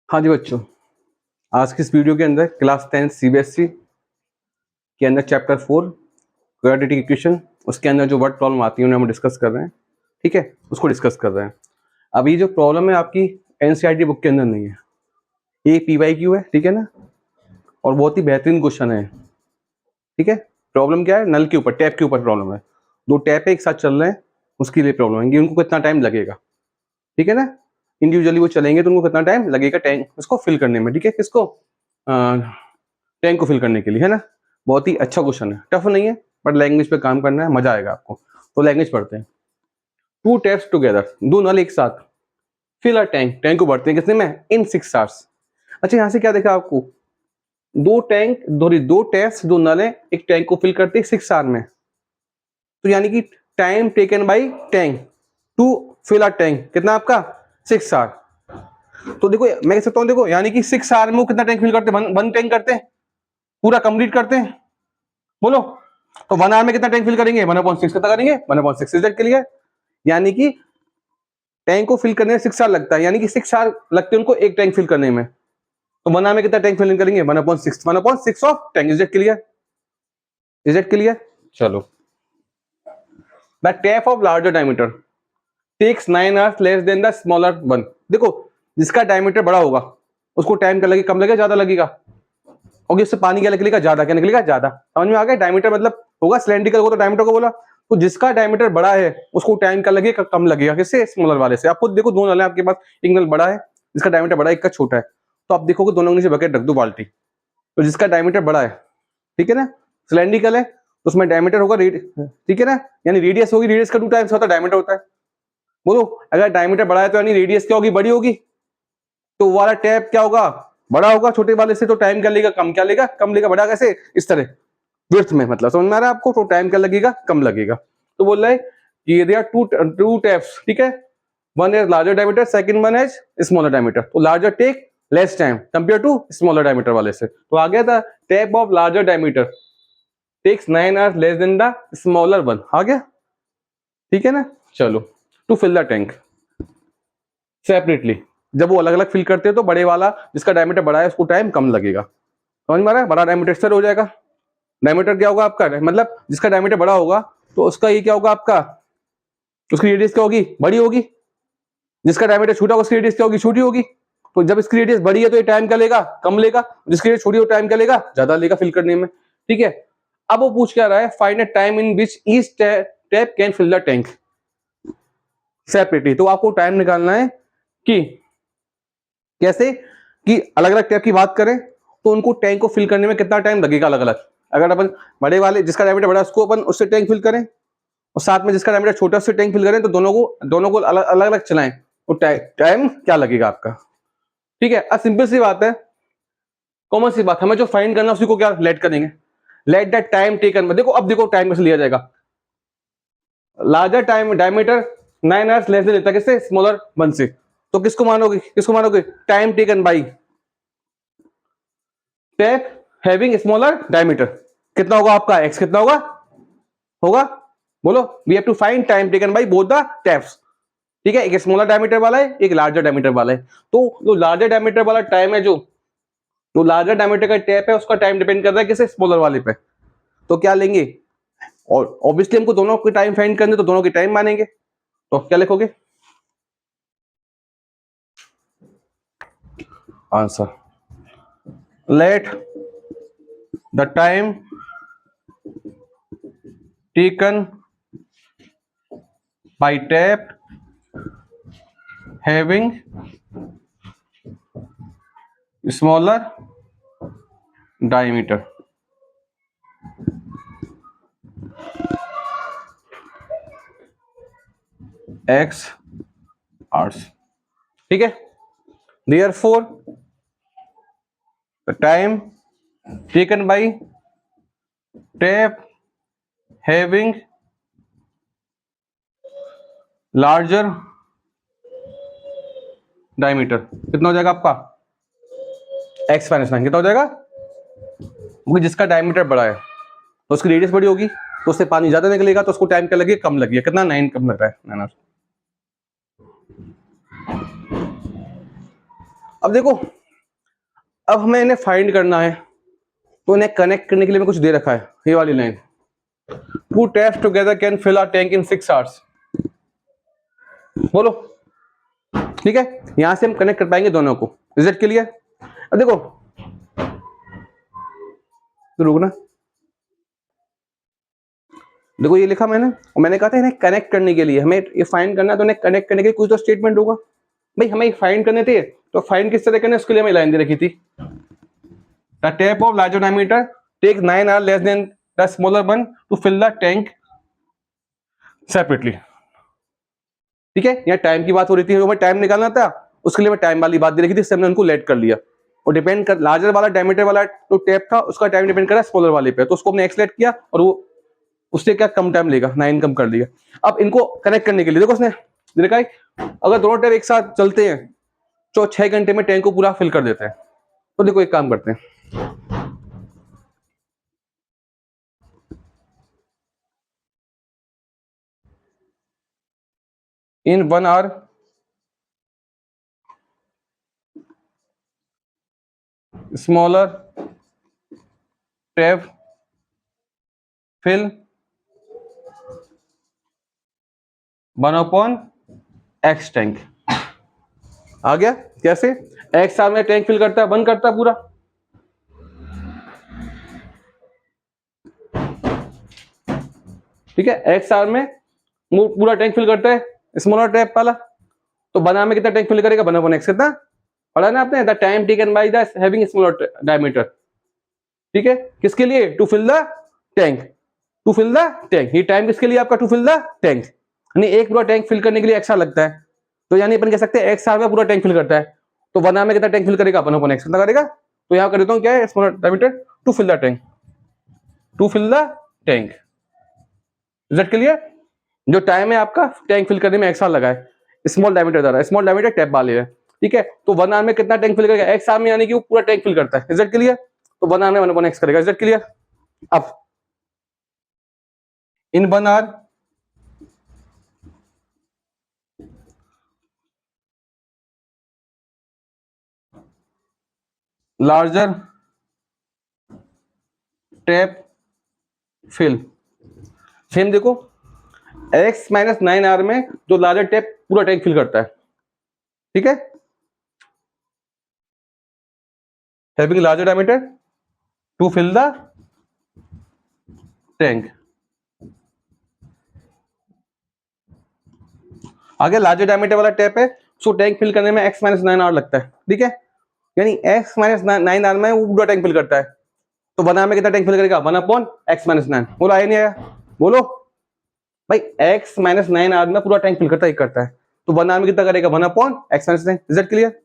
हाँ जी बच्चों, आज की इस वीडियो के अंदर क्लास 10 सीबीएसई के अंदर चैप्टर 4 क्वाड्रेटिक इक्वेशन, उसके अंदर जो वर्ड प्रॉब्लम आती है उन्हें हम डिस्कस कर रहे हैं। ठीक है, उसको डिस्कस कर रहे हैं। अब ये जो प्रॉब्लम है आपकी एनसीईआरटी बुक के अंदर नहीं है, ये पीवाईक्यू है। ठीक है ना, और बहुत ही बेहतरीन क्वेश्चन है। ठीक है, प्रॉब्लम क्या है? नल के ऊपर, टैप के ऊपर प्रॉब्लम है। दो टैप एक साथ चल रहे हैं, उसके लिए प्रॉब्लम है कि उनको कितना टाइम लगेगा। ठीक है ना, इंडिविजुअली वो चलेंगे तो उनको कितना टाइम लगेगा टैंक उसको फिल करने में। ठीक है, किसको? टैंक को फिल करने के लिए, है ना। बहुत ही अच्छा क्वेश्चन है, टफ नहीं है, बट लैंग्वेज पे काम करना है, मजा आएगा आपको। तो लैंग्वेज पढ़ते हैं। टू टैप्स टुगेदर, दो नल एक साथ, फिल अ टैंक, टैंक को भरते हैं कितने में? इन 6 आवर्स। अच्छा, यहाँ से क्या देखा आपको? दो टैंक, दो टैप्स, दो नल है, एक टैंक को फिल करते हैं 6 आवर में। तो यानी कि time taken by tank to fill a tank कितना आपका? 6 आवर। तो देखो मैं कह सकता हूँ, देखो यानी कि 6 आवर में वो कितना टैंक फिल करते हैं? वन टैंक करते हैं, पूरा कंप्लीट करते हैं। बोलो, तो 1 आवर में कितना टैंक फिल करेंगे? 1/6 कितना करेंगे? 1/6 रिजल्ट के लिए। यानी कि टैंक को फिल करने में 6 आवर लगता है, यानी कि 6 आवर लगते हैं उनको एक टैंक फिल करने में। तो 1 आवर में कितना टैंक फिल करेंगे? 1/6 ऑफ टैंक। रिजल्ट के लिए, रिजल्ट के लिए। चलो, the tap of larger diameter takes 9 hours less than the smaller one. देखो, जिसका डायमीटर बड़ा होगा उसको टाइम क्या लगेगा? कम लगेगा, ज्यादा लगेगा? और इससे पानी क्या निकलेगा? ज्यादा। क्या निकलेगा? ज्यादा। समझ में आ गया? डायमीटर मतलब होगा सिलेंड्रिकल को, तो डायमीटर को बोला। तो जिसका डायमीटर बड़ा है उसको टाइम क्या लगेगा? कम लगेगा। किससे? स्मॉलर वाले से। आप खुद देखो, दो नल है आपके पास, एक नल बड़ा है, जिसका डायमीटर बड़ा है, एक का छोटा है। तो आप देखोगे दोनों के नीचे बकेट रख दो, बाल्टी। तो जिसका डायमीटर बड़ा है, ठीक है ना, सिलेंड्रिकल है, तो उसमें डायमीटर होगा, ठीक है ना, यानी रेडियस होगी, रेडियस का 2 टाइम्स होता है डायमीटर होता है। बोलो, अगर डायमीटर बड़ा है तो यानी रेडियस क्या होगी? बड़ी होगी। तो वाला टैप क्या होगा? बड़ा होगा छोटे वाले से, तो टाइम क्या लेगा? कम। क्या लेगा? कम लेगा। बड़ा कैसे? इस तरह विड्थ में, मतलब समझ में आ रहा है आपको? तो टाइम क्या लगेगा? कम लगेगा। तो बोल रहा है कि देयर टू टैप्स, ठीक है, one is larger diameter, second one is smaller diameter. तो larger take less time compare to smaller diameter वाले से। तो आ गया था tap of larger diameter takes 9 hours less than the smaller one. आ गया? ठीक है ना। चलो, to fill the tank separately, जब वो अलग अलग फिल करते हैं तो बड़े वाला जिसका डायमीटर बड़ा है उसको टाइम कम लगेगा। समझ में आ रहा है? बड़ा डायमीटर सर हो जाएगा। डायमीटर क्या होगा आपका? मतलब जिसका डायमीटर बड़ा होगा तो उसका ये क्या होगा आपका? उसकी रेडियस क्या होगी? बड़ी होगी। जिसका डायमीटर छोटा होगा उसकी रेडियस क्या होगी? छोटी होगी। तो जब इसकी रेडियस बड़ी है तो ये टाइम क्या लेगा? कम लेगा। जिसकी रेडियस छोटी हो टाइम क्या लेगा? ज्यादा लेगा फिल करने में। ठीक है, अब वो पूछ क्या रहा है? Find a time in which each tap can fill the tank separately. तो आपको टाइम निकालना है कि कैसे, कि अलग अलग टैप की बात करें तो उनको टैंक को फिल करने में कितना टाइम लगेगा अलग अलग। अगर अपन बड़े वाले जिसका डायमीटर बड़ा है उसको अपन उससे टैंक फिल करें, और साथ में जिसका डायमीटर छोटा उससे टैंक फिल करें, तो दोनों को अलग अलग चलाएं, तो टाइम क्या लगेगा आपका? ठीक है, अब सिंपल सी बात है, कॉमन सी बात, हमें जो फाइंड करना है उसी को क्या लेट करेंगे? Let that time taken. देखो, अब देखो टाइम कैसे लिया जाएगा। Larger time diameter 9 hours less then लेता है किससे? स्मॉलर वन से। तो किसको मानोगे? किसको मानोगे? Time taken by tap having smaller diameter. कितना होगा आपका? एक्स कितना होगा? होगा, बोलो। We have to find time taken by both the taps. ठीक है, एक स्मॉलर डायमीटर वाला है, एक लार्जर डायमीटर वाला है। तो जो लार्जर डायमीटर वाला टाइम है, जो लार्जर डायमीटर का टैप है, उसका टाइम डिपेंड कर रहा है किसे? स्मॉलर वाले पे। तो क्या लेंगे? और ऑब्वियसली हमको दोनों के टाइम फाइंड करने, तो दोनों के टाइम मानेंगे। तो क्या लिखोगे? Answer, let the time taken bye tap having smaller diameter. X hours. ठीक है, therefore the time taken by tap having larger diameter कितना हो जाएगा आपका? x माइनस 9 कितना हो जाएगा? क्योंकि जिसका डायमीटर बड़ा है तो उसकी रेडियस बड़ी होगी, तो उससे पानी ज्यादा निकलेगा, तो उसको टाइम क्या लगेगा? कम लगेगा। कितना? 9 कम लग रहा है, 9 आवर्स। अब देखो, अब हमें इन्हें फाइंड करना है, तो इन्हें कनेक्ट करने के लिए कुछ दे रखा है, ये वाली line, 2 taps together can fill our tank in 6 hours। बोलो, ठीक है, यहां से हम कनेक्ट कर पाएंगे दोनों को। Is it clear? अब देखो, तो रुकना, देखो ये लिखा मैंने, और मैंने कहा था इन्हें कनेक्ट करने के लिए हमें ये फाइंड करना है, तो इन्हें कनेक्ट करने के लिए कुछ तो स्टेटमेंट होगा। भाई हमें फाइंड करने थे, तो फाइंड किस तरह करना है उसके लिए हमें लाइन दे रखी थी, the tap of larger diameter take 9 hours less than the smaller one to fill the tank separately. ठीक है, यहाँ टाइम की बात हो रही थी, हमें टाइम निकालना था, उसके लिए मैं टाइम वाली बात दे रखी थी, इससे हमने उनको लेट कर लिया। और डिपेंड कर लार्जर वाला डायमीटर वाला तो टैप था, उसका टाइम डिपेंड कर रहा है स्मॉलर वाले पे, तो उसको हमने एक्सलेट किया और वो उससे क्या कम टाइम लेगा, 9 कम कर दिया। अब इनको कनेक्ट करने के लिए देखो उसने देखा है, अगर दोनों टैप एक साथ चलते हैं तो 6 घंटे में टैंक को पूरा फिल कर देते हैं। तो देखो एक काम करते हैं, in 1 hour smaller tap fill 1/x tank. आ गया? कैसे? x आवर में टैंक फिल करता है, 1 करता है पूरा, ठीक है, x आवर में पूरा टैंक फिल करता है स्मॉलर टैप वाला, तो 1 hour में कितना टैंक फिल करेगा, 1/x कितना पढ़ा ना आपने, the time taken by the having smaller diameter. ठीक है, किसके लिए? To fill the tank, to fill the tank, ये टाइम किसके लिए आपका? टू फिल द टैंक, यानी एक पूरा टैंक फिल करने के लिए एक्स्ट्रा लगता है, तो यानी अपन कह सकते हैं x आवर में पूरा टैंक फिल करता है, तो 1 hour में कितना टैंक फिल करेगा, 1/x कितना करेगा, तो यहां कर देता हूं क्या है, smaller diameter to fill the tank, to fill the tank. Is that clear? जो टाइम है आपका टैंक फिल करने में एक्स्ट्रा लगा है, स्मॉल डायमीटर द्वारा, स्मॉल डायमीटर टैप वाले है, ठीक है, तो 1 hour में कितना टैंक फिल करेगा, x आवर में, यानी कि वो पूरा टैंक फिल करता है। Is that clear? तो 1 hour में 1/x करेगा। Is that clear? अब इन 1 hour larger tap fill, same देखो, x - 9 hour में जो लार्जर टैप पूरा टैंक फिल करता है, ठीक है, having larger diameter to fill the tank. आगे लार्जर डायमीटर वाला टैप है, उसको टैंक फिल करने में x - 9 hour लगता है, ठीक है, यानी x - 9 hour में वो पूरा टैंक फिल करता है, तो 1 hour में कितना टैंक फिल करेगा, 1/x - 9। बोलो आया नहीं आया? बोलो भाई, x - 9 hour में पूरा टैंक फिल करता है, तो 1 hour में कितना करेगा, 1/x - 9। Is that clear?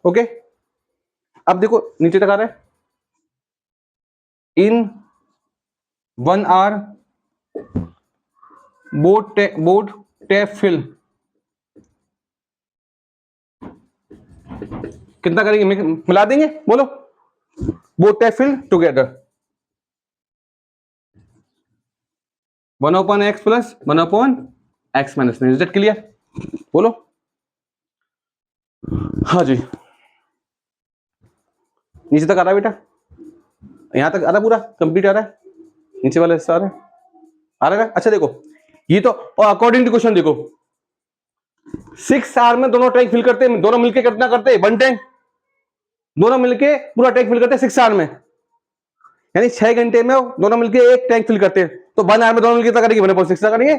Okay, अब देखो नीचे तक आ रहा है, in 1 hour both tap fill कितना करेंगे, मिला देंगे, बोलो, both tap fill together 1/x plus 1/x - 9। Is that clear? बोलो हाँ जी, नीचे तक आ रहा है बेटा, यहां तक आ रहा, पूरा कंप्लीट आ रहा है, नीचे वाला हिस्सा आ रहा है। अच्छा देखो, ये तो अकॉर्डिंग टू क्वेश्चन देखो, 6 hour में दोनों टैंक फिल करते हैं, दोनों मिलके कितना करते हैं, 1 टैंक, दोनों मिलके पूरा टैंक फिल करते हैं 6 hour में, यानी 6 घंटे में दोनों मिलके एक टैंक फिल करते हैं, तो 1 hour में दोनों मिलके कितना करेंगे, 1/6 करेंगे,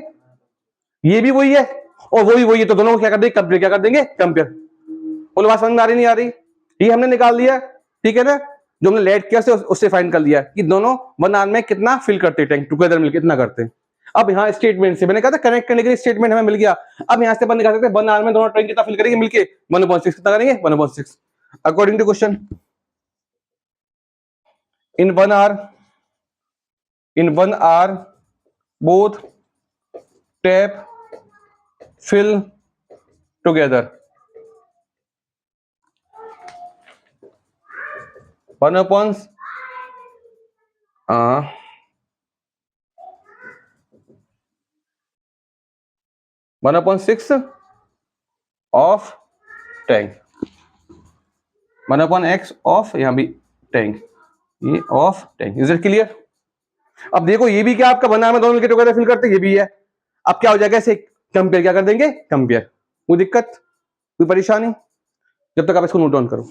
ये भी वही है और वो भी वही है, तो दोनों को क्या कर देंगे, कंपेयर, क्या कर देंगे, कंपेयर। बोलो बात समझ में आ रही नहीं आ रही? ये हमने निकाल दिया, ठीक है ना, जो हमने लेट किया उससे फाइंड कर लिया कि दोनों 1 hour में कितना फिल करते हैं, टैंक टुगेदर मिलकर कितना करते हैं। अब यहाँ स्टेटमेंट से मैंने कहा था कनेक्ट करने के लिए स्टेटमेंट हमें मिल गया, अब यहाँ से अपन निकाल सकते हैं 1 hour में दोनों टैंक कितना फिल करेंगे मिलके, 1/6 कितना करेंगे, 1/6 according to question. In 1 hour both tap fill together 1/, 1/6 of tank, 1/x of, यहां भी टैंक, ये of tank. Is it clear? अब देखो ये भी क्या आपका बना, में दोनों मिलकर टुगेदर फिल करते, ये भी है। अब क्या हो जाएगा, ऐसे कंपेयर क्या कर देंगे, कंपेयर। कोई दिक्कत, कोई परेशानी? जब तक आप इसको नोट डाउन करो।